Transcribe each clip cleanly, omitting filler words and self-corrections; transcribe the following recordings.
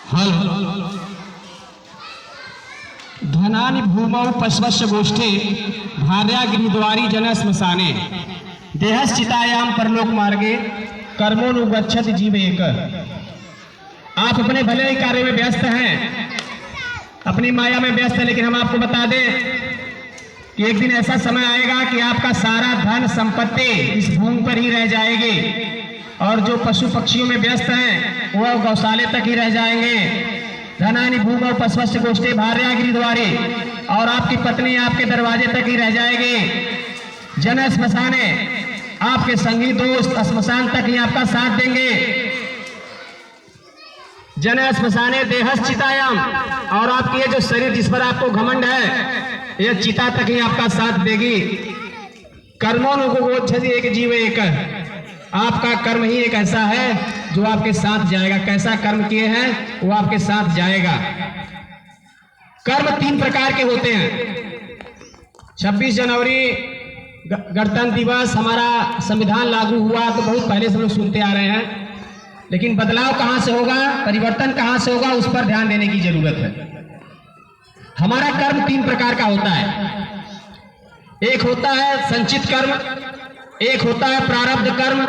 हल धनानि भूमौ पश्वस्य गोष्ठे भार्या गृहद्वारी जन श्मशाने देहश्चितायाम परलोक मार्गे कर्मोनुगच्छति जीव एक। आप अपने भले ही कार्य में व्यस्त हैं, अपनी माया में व्यस्त हैं, लेकिन हम आपको बता दें कि एक दिन ऐसा समय आएगा कि आपका सारा धन संपत्ति इस भूमि पर ही रह जाएगी और जो पशु पक्षियों में व्यस्त हैं वह गौशाले तक ही रह जाएंगे। धनानि भूमौ पश्वस्य गोष्ठे भार्या गृहद्वारी, और आपकी पत्नी आपके दरवाजे तक ही रह जाएगी। जन श्मशाने, आपके संगी दोस्त श्मशान तक ही आपका साथ देंगे। जन श्मशाने देहश्चितायाम, और आपकी ये जो शरीर जिस पर आपको घमंड है यह चिता तक ही आपका साथ देगी। कर्मोनुगच्छति एक जीव एक, आपका कर्म ही एक ऐसा है जो आपके साथ जाएगा। कैसा कर्म किए हैं वो आपके साथ जाएगा। कर्म 3 प्रकार के होते हैं। 26 जनवरी गणतंत्र दिवस हमारा संविधान लागू हुआ तो बहुत पहले से लोग सुनते आ रहे हैं, लेकिन बदलाव कहां से होगा, परिवर्तन कहां से होगा, उस पर ध्यान देने की जरूरत है। हमारा कर्म 3 प्रकार का होता है। एक होता है संचित कर्म, एक होता है प्रारब्ध कर्म,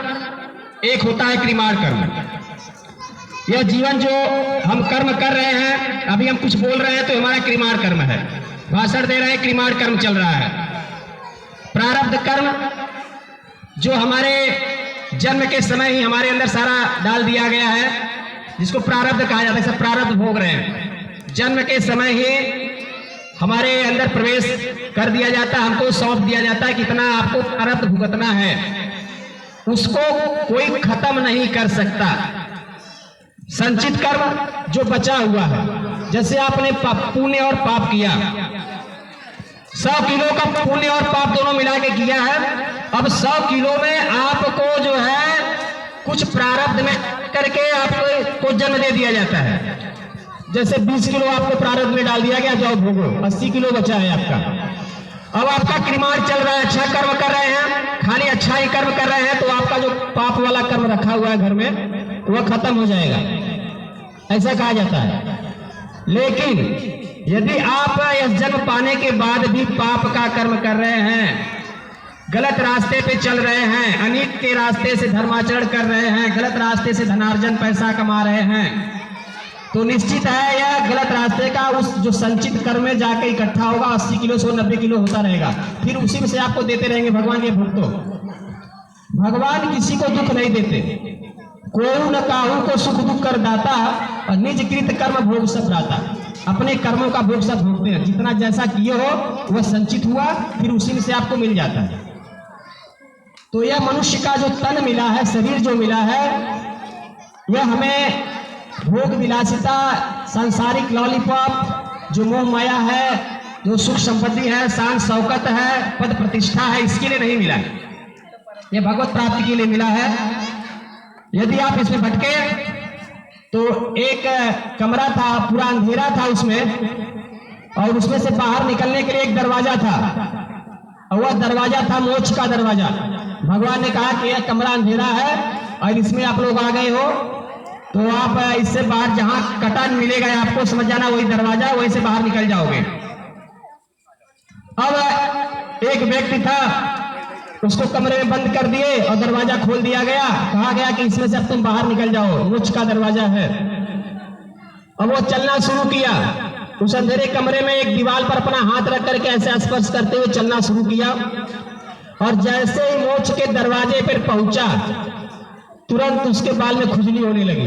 एक होता है क्रिमाण कर्म। यह जीवन जो हम कर्म कर रहे हैं, अभी हम कुछ बोल रहे हैं तो हमारा क्रिमाण कर्म है, भाषण दे रहे हैं, क्रिमाण कर्म चल रहा है। प्रारब्ध कर्म जो हमारे जन्म के समय ही हमारे अंदर सारा डाल दिया गया है, जिसको प्रारब्ध कहा जाता है, सब प्रारब्ध भोग रहे हैं। जन्म के समय ही हमारे अंदर प्रवेश कर दिया जाता है, हमको सौंप दिया जाता है कितना आपको प्रारब्ध भुगतना है, उसको कोई खत्म नहीं कर सकता। संचित कर्म जो बचा हुआ है, जैसे आपने पुण्य और पाप किया, 100 किलो का पुण्य और पाप दोनों मिला के किया है, अब 100 किलो में आपको जो है कुछ प्रारब्ध में करके आपको जन्म दे दिया जाता है। जैसे 20 किलो आपको प्रारब्ध में डाल दिया गया, जाओ भोगो, 80 किलो बचा है आपका। अब आपका क्रिमाण चल रहा है, अच्छा कर्म कर रहे हैं, खाली अच्छा ही कर्म कर रहे हैं, तो आपका जो पाप वाला कर्म रखा हुआ है घर में वह खत्म हो जाएगा, ऐसा कहा जाता है। लेकिन यदि आप इस जन्म पाने के बाद भी पाप का कर्म कर रहे हैं, गलत रास्ते पे चल रहे हैं, अनित के रास्ते से धर्माचरण कर रहे हैं, गलत रास्ते से धनार्जन पैसा कमा रहे हैं, तो निश्चित है यह गलत रास्ते का उस जो संचित कर्म में जाके इकट्ठा होगा, 80 किलो 190 किलो होता रहेगा, फिर उसी में से आपको देते रहेंगे भगवान ये भुगतो। भगवान किसी को दुख नहीं देते, कोई न काहू को सुख दुख कर दाता, और निज कृत कर्म भोग सब दाता। अपने कर्मों का भोग सब भोगते हैं, जितना जैसा किए हो वह संचित हुआ, फिर उसी में से आपको मिल जाता है। तो यह मनुष्य का जो तन मिला है, शरीर जो मिला है, यह हमें भोग विलासिता, सांसारिक लॉलीपॉप, जो मोह माया है, जो सुख संपत्ति है, शान शौकत है, पद प्रतिष्ठा है, इसके लिए नहीं मिला है, यह भगवत प्राप्ति के लिए मिला है। यदि आप इसमें भटके तो एक कमरा था, पूरा अंधेरा था उसमें, और उसमें से बाहर निकलने के लिए एक दरवाजा था, और वह दरवाजा था मोक्ष का दरवाजा। भगवान ने कहा कि यह कमरा अंधेरा है और इसमें आप लोग आ गए हो, तो आप इससे बाहर जहां कटान मिलेगा आपको समझ जाना वही दरवाजा, वहीं से बाहर निकल जाओगे। अब एक व्यक्ति था, उसको कमरे में बंद कर दिए और दरवाजा खोल दिया गया, कहा गया कि इसमें से अब तुम बाहर निकल जाओ, मोक्ष का दरवाजा है। अब वो चलना शुरू किया, उस अंधेरे कमरे में एक दीवार पर अपना हाथ रख करके ऐसे स्पर्श करते हुए चलना शुरू किया, और जैसे ही मोक्ष के दरवाजे पर पहुंचा, तुरंत उसके बाल में खुजली होने लगी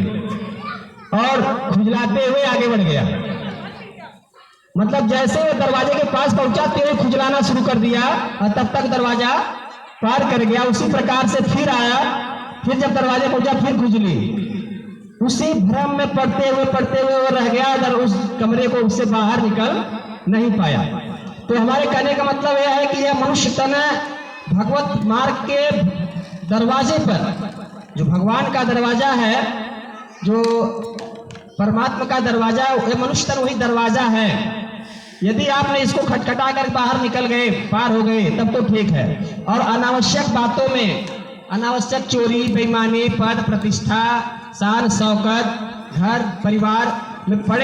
और खुजलाते हुए आगे बढ़ गया। मतलब जैसे वो दरवाजे के पास पहुंचा, तेरे खुजलाना शुरू कर दिया और तब तक दरवाजा पार कर गया। उसी प्रकार से फिर आया, फिर जब दरवाजे पहुंचा फिर खुजली, उसी भ्रम में पढ़ते हुए वो रह गया, अगर उस कमरे को उससे बाहर निकल नहीं पाया। तो हमारे कहने का मतलब यह है कि यह मनुष्य तन भगवत मार्ग के दरवाजे पर, जो भगवान का दरवाजा है, जो परमात्मा का दरवाजा, वह मनुष्य तन वही दरवाजा है। यदि आपने इसको खटखटा कर बाहर निकल गए, पार हो गए, तब तो ठीक है। और अनावश्यक बातों में, अनावश्यक चोरी, बेईमानी, पद प्रतिष्ठा, शान शौकत, घर परिवार, में पड़े